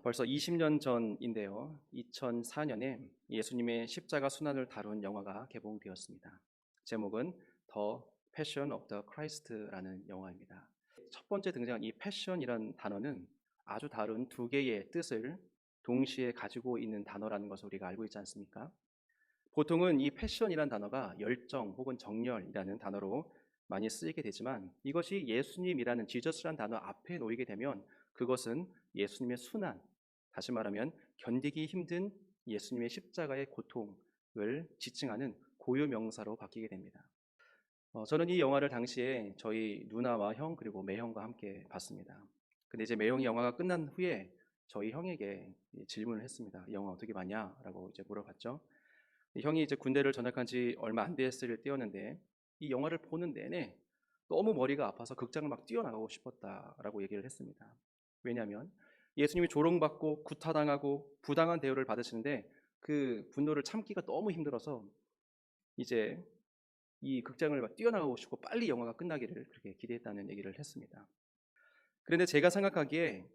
벌써 20년 전인데요. 2004년에 예수님의 십자가 순환을 다룬 영화가 개봉되었습니다. 제목은 The Passion of the Christ라는 영화입니다. 첫 번째 등장한 이 패션이라는 단어는 아주 다른 두 개의 뜻을 동시에 가지고 있는 단어라는 것을 우리가 알고 있지 않습니까? 보통은 이 패션이라는 단어가 열정 혹은 정열이라는 단어로 많이 쓰이게 되지만 이것이 예수님이라는 지저스라는 단어 앞에 놓이게 되면 그것은 예수님의 순환, 다시 말하면 견디기 힘든 예수님의 십자가의 고통을 지칭하는 고유 명사로 바뀌게 됩니다. 저는 이 영화를 당시에 저희 누나와 형 그리고 매형과 함께 봤습니다. 근데 이제 매형이 영화가 끝난 후에 저희 형에게 질문을 했습니다. 이 영화 어떻게 봤냐라고 이제 물어봤죠. 형이 이제 군대를 전역한 지 얼마 안 됐을 때였는데 이 영화를 보는 내내 너무 머리가 아파서 극장을 막 뛰어나가고 싶었다라고 얘기를 했습니다. 왜냐하면 예수님이 조롱받고 구타당하고 부당한 대우를 받으시는데 그 분노를 참기가 너무 힘들어서 이제 이 극장을 막 뛰어나가고 싶고 빨리 영화가 끝나기를 그렇게 기대했다는 얘기를 했습니다. 그런데 제가 생각하기에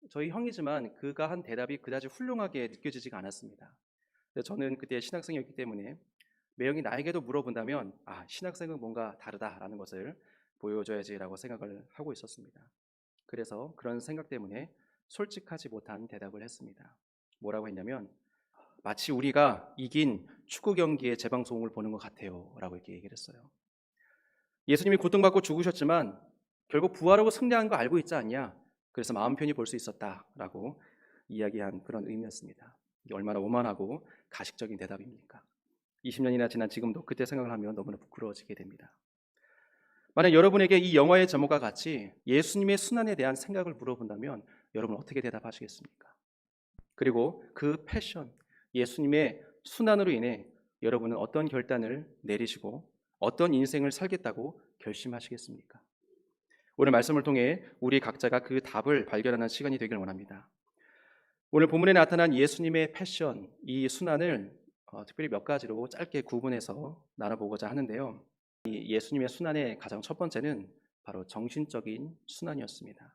저희 형이지만 그가 한 대답이 그다지 훌륭하게 느껴지지가 않았습니다. 저는 그때 신학생이었기 때문에 매형이 나에게도 물어본다면 신학생은 뭔가 다르다라는 것을 보여줘야지라고 생각을 하고 있었습니다. 그래서 그런 생각 때문에 솔직하지 못한 대답을 했습니다. 뭐라고 했냐면 마치 우리가 이긴 축구 경기의 재방송을 보는 것 같아요 라고 이렇게 얘기를 했어요. 예수님이 고통받고 죽으셨지만 결국 부활하고 승리한 거 알고 있지 않냐? 그래서 마음 편히 볼 수 있었다라고 이야기한 그런 의미였습니다. 이게 얼마나 오만하고 가식적인 대답입니까? 20년이나 지난 지금도 그때 생각을 하면 너무나 부끄러워지게 됩니다. 만약 여러분에게 이 영화의 제목과 같이 예수님의 순환에 대한 생각을 물어본다면 여러분 어떻게 대답하시겠습니까? 그리고 그 패션, 예수님의 순환으로 인해 여러분은 어떤 결단을 내리시고 어떤 인생을 살겠다고 결심하시겠습니까? 오늘 말씀을 통해 우리 각자가 그 답을 발견하는 시간이 되길 원합니다. 오늘 본문에 나타난 예수님의 패션, 이 순환을 특별히 몇 가지로 짧게 구분해서 나눠보고자 하는데요. 이 예수님의 순환의 가장 첫 번째는 바로 정신적인 순환이었습니다.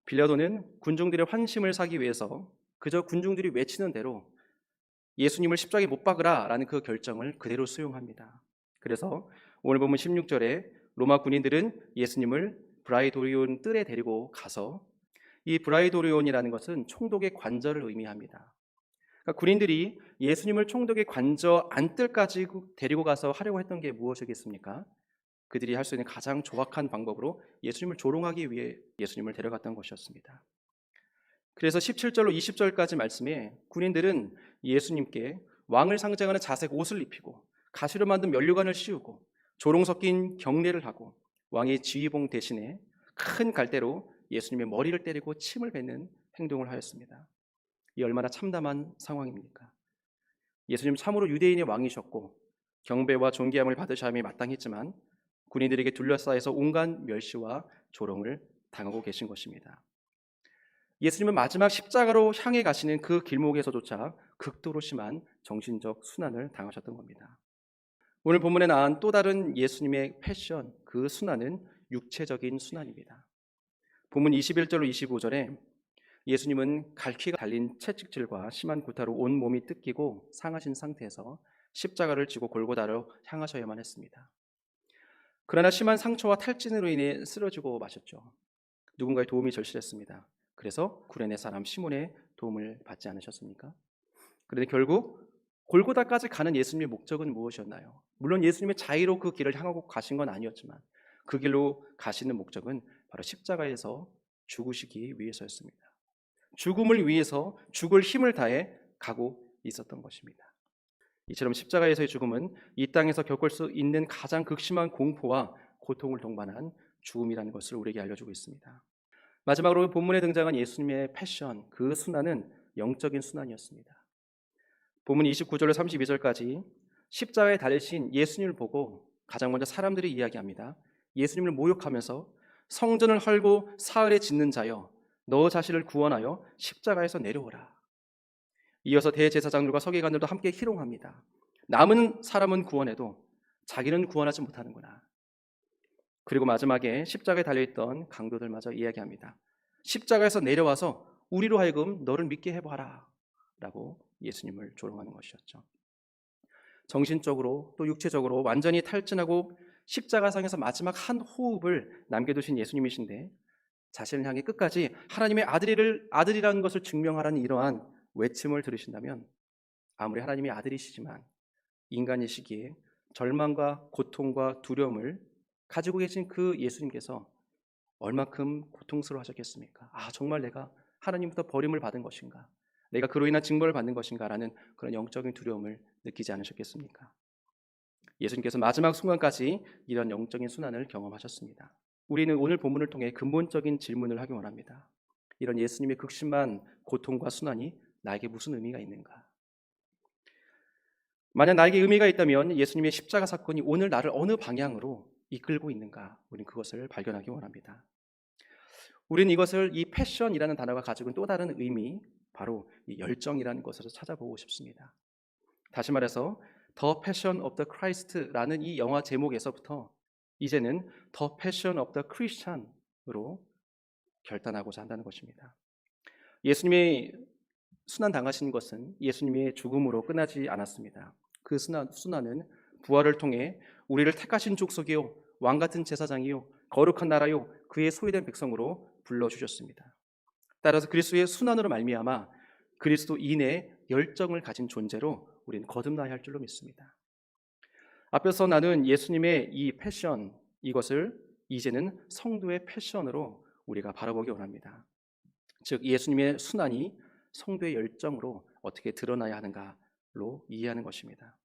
빌라도는 군중들의 환심을 사기 위해서 그저 군중들이 외치는 대로 예수님을 십자가에 못 박으라 라는 그 결정을 그대로 수용합니다. 그래서 오늘 보면 16절에 로마 군인들은 예수님을 브라이도리온 뜰에 데리고 가서 이 브라이도리온이라는 것은 총독의 관저를 의미합니다. 그러니까 군인들이 예수님을 총독의 관저 안뜰까지 데리고 가서 하려고 했던 게 무엇이겠습니까? 그들이 할 수 있는 가장 조악한 방법으로 예수님을 조롱하기 위해 예수님을 데려갔던 것이었습니다. 그래서 17절로 20절까지 말씀에 군인들은 예수님께 왕을 상징하는 자색 옷을 입히고 가시로 만든 면류관을 씌우고 조롱 섞인 경례를 하고 왕의 지휘봉 대신에 큰 갈대로 예수님의 머리를 때리고 침을 뱉는 행동을 하였습니다. 이 얼마나 참담한 상황입니까? 예수님 참으로 유대인의 왕이셨고 경배와 존귀함을 받으셔야 함이 마땅했지만 군인들에게 둘러싸여서 온갖 멸시와 조롱을 당하고 계신 것입니다. 예수님은 마지막 십자가로 향해 가시는 그 길목에서조차 극도로 심한 정신적 순환을 당하셨던 겁니다. 오늘 본문에 나온 또 다른 예수님의 패션, 그 순환은 육체적인 순환입니다. 본문 21절로 25절에 예수님은 갈퀴가 달린 채찍질과 심한 구타로 온 몸이 뜯기고 상하신 상태에서 십자가를 지고 골고다로 향하셔야만 했습니다. 그러나 심한 상처와 탈진으로 인해 쓰러지고 마셨죠. 누군가의 도움이 절실했습니다. 그래서 구레네 사람 시몬의 도움을 받지 않으셨습니까? 그런데 결국 골고다까지 가는 예수님의 목적은 무엇이었나요? 물론 예수님의 자의로 그 길을 향하고 가신 건 아니었지만 그 길로 가시는 목적은 바로 십자가에서 죽으시기 위해서였습니다. 죽음을 위해서 죽을 힘을 다해 가고 있었던 것입니다. 이처럼 십자가에서의 죽음은 이 땅에서 겪을 수 있는 가장 극심한 공포와 고통을 동반한 죽음이라는 것을 우리에게 알려주고 있습니다. 마지막으로 본문에 등장한 예수님의 패션, 그 순환은 영적인 순환이었습니다. 본문 29절로 32절까지 십자가에 달리신 예수님을 보고 가장 먼저 사람들이 이야기합니다. 예수님을 모욕하면서 성전을 헐고 사흘에 짓는 자여 너 자신을 구원하여 십자가에서 내려오라. 이어서 대제사장들과 서기관들도 함께 희롱합니다. 남은 사람은 구원해도 자기는 구원하지 못하는구나. 그리고 마지막에 십자가에 달려있던 강도들마저 이야기합니다. 십자가에서 내려와서 우리로 하여금 너를 믿게 해봐라 라고 예수님을 조롱하는 것이었죠. 정신적으로 또 육체적으로 완전히 탈진하고 십자가상에서 마지막 한 호흡을 남겨두신 예수님이신데 자신을 향해 끝까지 하나님의 아들이라는 것을 증명하라는 이러한 외침을 들으신다면 아무리 하나님의 아들이시지만 인간이시기에 절망과 고통과 두려움을 가지고 계신 그 예수님께서 얼마큼 고통스러워하셨겠습니까? 정말 내가 하나님부터 버림을 받은 것인가? 내가 그로 인한 징벌을 받는 것인가? 라는 그런 영적인 두려움을 느끼지 않으셨겠습니까? 예수님께서 마지막 순간까지 이런 영적인 순환을 경험하셨습니다. 우리는 오늘 본문을 통해 근본적인 질문을 하기 원합니다. 이런 예수님의 극심한 고통과 순환이 나에게 무슨 의미가 있는가? 만약 나에게 의미가 있다면 예수님의 십자가 사건이 오늘 나를 어느 방향으로 이끌고 있는가? 우리는 그것을 발견하기 원합니다. 우리는 이것을 이 패션이라는 단어가 가지고 있는 또 다른 의미, 바로 이 열정이라는 것으로 찾아보고 싶습니다. 다시 말해서 The Passion of the Christ라는 이 영화 제목에서부터 이제는 The Passion of the Christian으로 결단하고자 한다는 것입니다. 예수님이 순환당하신 것은 예수님의 죽음으로 끝나지 않았습니다. 그 순환은 부활을 통해 우리를 택하신 족속이요 왕같은 제사장이요 거룩한 나라요 그의 소유된 백성으로 불러주셨습니다. 따라서 그리스도의 순환으로 말미암아 그리스도인의 열정을 가진 존재로 우리는 거듭나야 할 줄로 믿습니다. 앞에서 나눈 예수님의 이 패션, 이것을 이제는 성도의 패션으로 우리가 바라보기 원합니다. 즉 예수님의 순환이 성도의 열정으로 어떻게 드러나야 하는가로 이해하는 것입니다.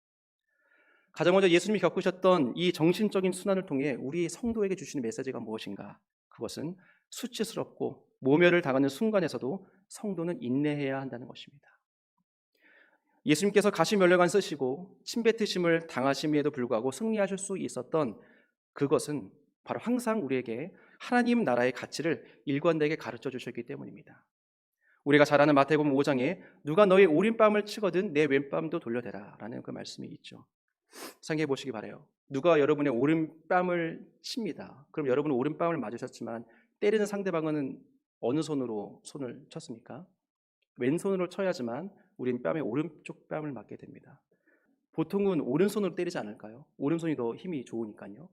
가장 먼저 예수님이 겪으셨던 이 정신적인 순환을 통해 우리 성도에게 주시는 메시지가 무엇인가? 그것은 수치스럽고 모멸을 당하는 순간에서도 성도는 인내해야 한다는 것입니다. 예수님께서 가시면류관 쓰시고 침뱉으심을 당하심에도 불구하고 승리하실 수 있었던 그것은 바로 항상 우리에게 하나님 나라의 가치를 일관되게 가르쳐 주셨기 때문입니다. 우리가 잘 아는 마태복음 5장에 누가 너의 오른뺨을 치거든 내 왼뺨도 돌려대라 라는 그 말씀이 있죠. 생각해 보시기 바라요. 누가 여러분의 오른뺨을 칩니다. 그럼 여러분은 오른뺨을 맞으셨지만 때리는 상대방은 어느 손으로 손을 쳤습니까? 왼손으로 쳐야지만 우린 뺨에 오른쪽 뺨을 맞게 됩니다. 보통은 오른손으로 때리지 않을까요? 오른손이 더 힘이 좋으니까요.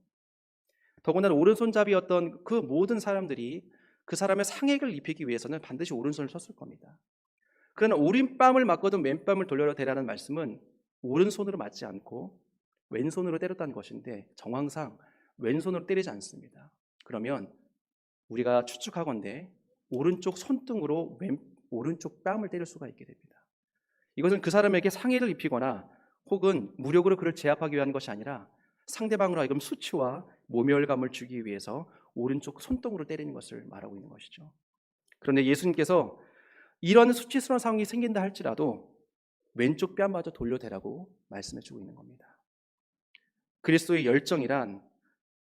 더군다나 오른손잡이였던 그 모든 사람들이 그 사람의 상액을 입히기 위해서는 반드시 오른손을 쳤을 겁니다. 그러나 오른뺨을 맞거든 왼뺨을 돌려라 대라는 말씀은 오른손으로 맞지 않고 왼손으로 때렸다는 것인데 정황상 왼손으로 때리지 않습니다. 그러면 우리가 추측하건대 오른쪽 손등으로 오른쪽 뺨을 때릴 수가 있게 됩니다. 이것은 그 사람에게 상해를 입히거나 혹은 무력으로 그를 제압하기 위한 것이 아니라 상대방으로 하여금 수치와 모멸감을 주기 위해서 오른쪽 손등으로 때리는 것을 말하고 있는 것이죠. 그런데 예수님께서 이런 수치스러운 상황이 생긴다 할지라도 왼쪽 뺨마저 돌려대라고 말씀해 주고 있는 겁니다. 그리스도의 열정이란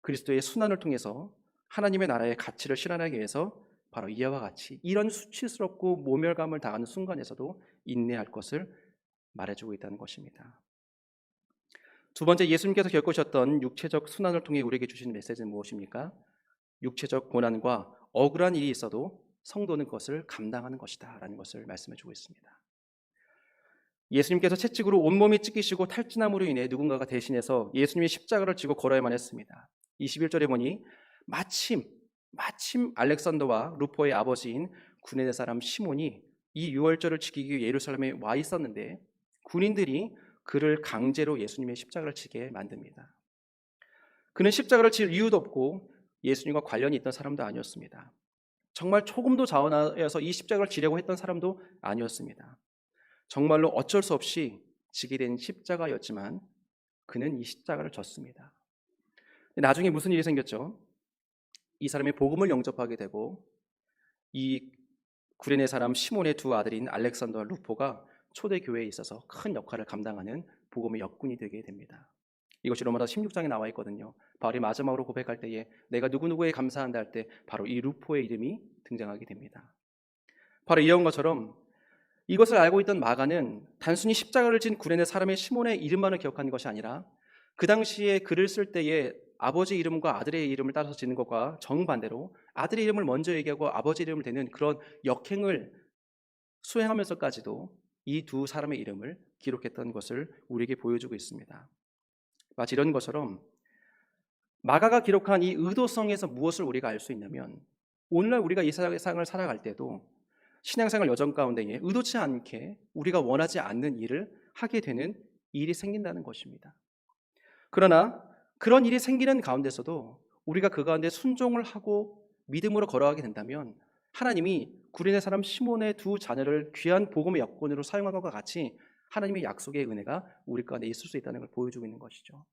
그리스도의 순환을 통해서 하나님의 나라의 가치를 실현하기 위해서 바로 이와 같이 이런 수치스럽고 모멸감을 당하는 순간에서도 인내할 것을 말해주고 있다는 것입니다. 두 번째, 예수님께서 겪으셨던 육체적 순환을 통해 우리에게 주신 메시지는 무엇입니까? 육체적 고난과 억울한 일이 있어도 성도는 그것을 감당하는 것이다 라는 것을 말씀해 주고 있습니다. 예수님께서 채찍으로 온몸이 찢기시고 탈진함으로 인해 누군가가 대신해서 예수님이 십자가를 지고 걸어야만 했습니다. 21절에 보니 마침 알렉산더와 루포의 아버지인 구레네 사람 시몬이 이 유월절을 지키기 위해 예루살렘에 와 있었는데 군인들이 그를 강제로 예수님의 십자가를 지게 만듭니다. 그는 십자가를 질 이유도 없고 예수님과 관련이 있던 사람도 아니었습니다. 정말 조금도 자원하여서 이 십자가를 지려고 했던 사람도 아니었습니다. 정말로 어쩔 수 없이 지게 된 십자가였지만 그는 이 십자가를 졌습니다. 나중에 무슨 일이 생겼죠? 이 사람이 복음을 영접하게 되고 이 구레네 사람 시몬의 두 아들인 알렉산더와 루포가 초대 교회에 있어서 큰 역할을 감당하는 복음의 역군이 되게 됩니다. 이것이 로마서 16장에 나와 있거든요. 바울이 마지막으로 고백할 때에 내가 누구누구에 감사한다 할 때 바로 이 루포의 이름이 등장하게 됩니다. 바로 이런 것처럼 이것을 알고 있던 마가는 단순히 십자가를 진 구레네 사람의 시몬의 이름만을 기억하는 것이 아니라 그 당시에 글을 쓸 때에 아버지 이름과 아들의 이름을 따라서 짓는 것과 정반대로 아들의 이름을 먼저 얘기하고 아버지 이름을 대는 그런 역행을 수행하면서까지도 이 두 사람의 이름을 기록했던 것을 우리에게 보여주고 있습니다. 마치 이런 것처럼 마가가 기록한 이 의도성에서 무엇을 우리가 알 수 있냐면, 오늘날 우리가 이 세상을 살아갈 때도 신앙생활 여정 가운데에 의도치 않게 우리가 원하지 않는 일을 하게 되는 일이 생긴다는 것입니다. 그러나 그런 일이 생기는 가운데서도 우리가 그 가운데 순종을 하고 믿음으로 걸어가게 된다면, 하나님이 구레네 사람 시몬의 두 자녀를 귀한 복음의 여건으로 사용한 것과 같이 하나님의 약속의 은혜가 우리 가운데 있을 수 있다는 걸 보여주고 있는 것이죠.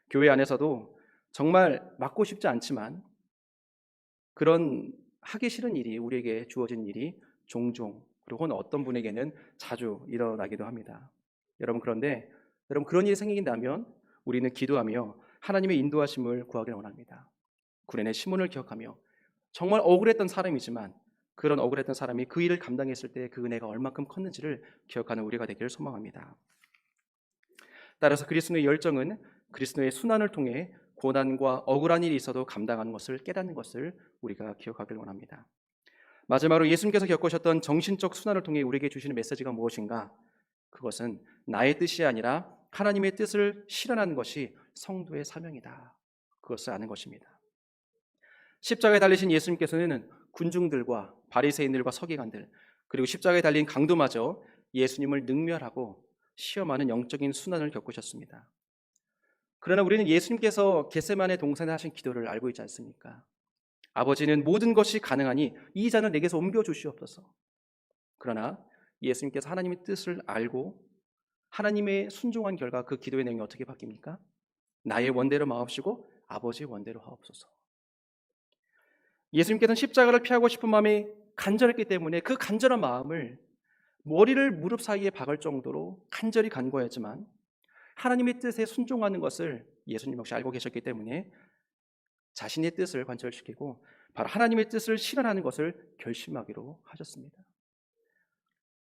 교회 안에서도 정말 맡고 싶지 않지만 그런 하기 싫은 일이, 우리에게 주어진 일이 종종, 그리고 어떤 분에게는 자주 일어나기도 합니다. 그런데 여러분, 그런 일이 생긴다면 우리는 기도하며 하나님의 인도하심을 구하기를 원합니다. 구레네 시몬을 기억하며 정말 억울했던 사람이지만 그런 억울했던 사람이 그 일을 감당했을 때 그 은혜가 얼마큼 컸는지를 기억하는 우리가 되기를 소망합니다. 따라서 그리스도의 열정은 그리스도의 순환을 통해 고난과 억울한 일이 있어도 감당하는 것을 깨닫는 것을 우리가 기억하길 원합니다. 마지막으로 예수님께서 겪으셨던 정신적 순환을 통해 우리에게 주시는 메시지가 무엇인가? 그것은 나의 뜻이 아니라 하나님의 뜻을 실현하는 것이 성도의 사명이다. 그것을 아는 것입니다. 십자가에 달리신 예수님께서는 군중들과 바리새인들과 서기관들, 그리고 십자가에 달린 강도마저 예수님을 능멸하고 시험하는 영적인 순환을 겪으셨습니다. 그러나 우리는 예수님께서 겟세마네 동산에 하신 기도를 알고 있지 않습니까? 아버지는 모든 것이 가능하니 이 잔을 내게서 옮겨 주시옵소서. 그러나 예수님께서 하나님의 뜻을 알고 하나님의 순종한 결과 그 기도의 내용이 어떻게 바뀝니까? 나의 원대로 마옵시고 아버지의 원대로 하옵소서. 예수님께서는 십자가를 피하고 싶은 마음이 간절했기 때문에 그 간절한 마음을 머리를 무릎 사이에 박을 정도로 간절히 간구하였지만, 하나님의 뜻에 순종하는 것을 예수님 역시 알고 계셨기 때문에 자신의 뜻을 관철시키고 바로 하나님의 뜻을 실현하는 것을 결심하기로 하셨습니다.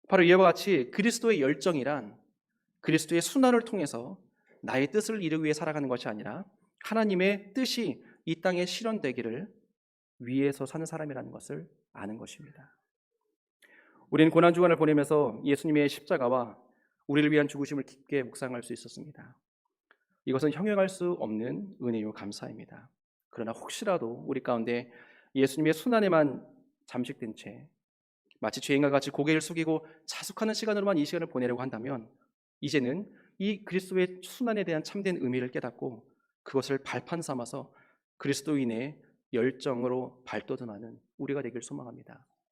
바로 이와 같이 그리스도의 열정이란 그리스도의 순환을 통해서 나의 뜻을 이루기 위해 살아가는 것이 아니라 하나님의 뜻이 이 땅에 실현되기를 위해서 사는 사람이라는 것을 아는 것입니다. 우리는 고난주간을 보내면서 예수님의 십자가와 우리를 위한 죽으심을 깊게 묵상할 수 있었습니다. 이것은 형용할 수 없는 은혜요 감사입니다. 그러나 혹시라도 우리 가운데 예수님의 순환에만 잠식된 채 마치 죄인과 같이 고개를 숙이고 자숙하는 시간으로만 이 시간을 보내려고 한다면, 이제는 이 그리스도의 순환에 대한 참된 의미를 깨닫고 그것을 발판 삼아서 그리스도인의 열정으로 발돋움하는 우리가 되길 소망합니다.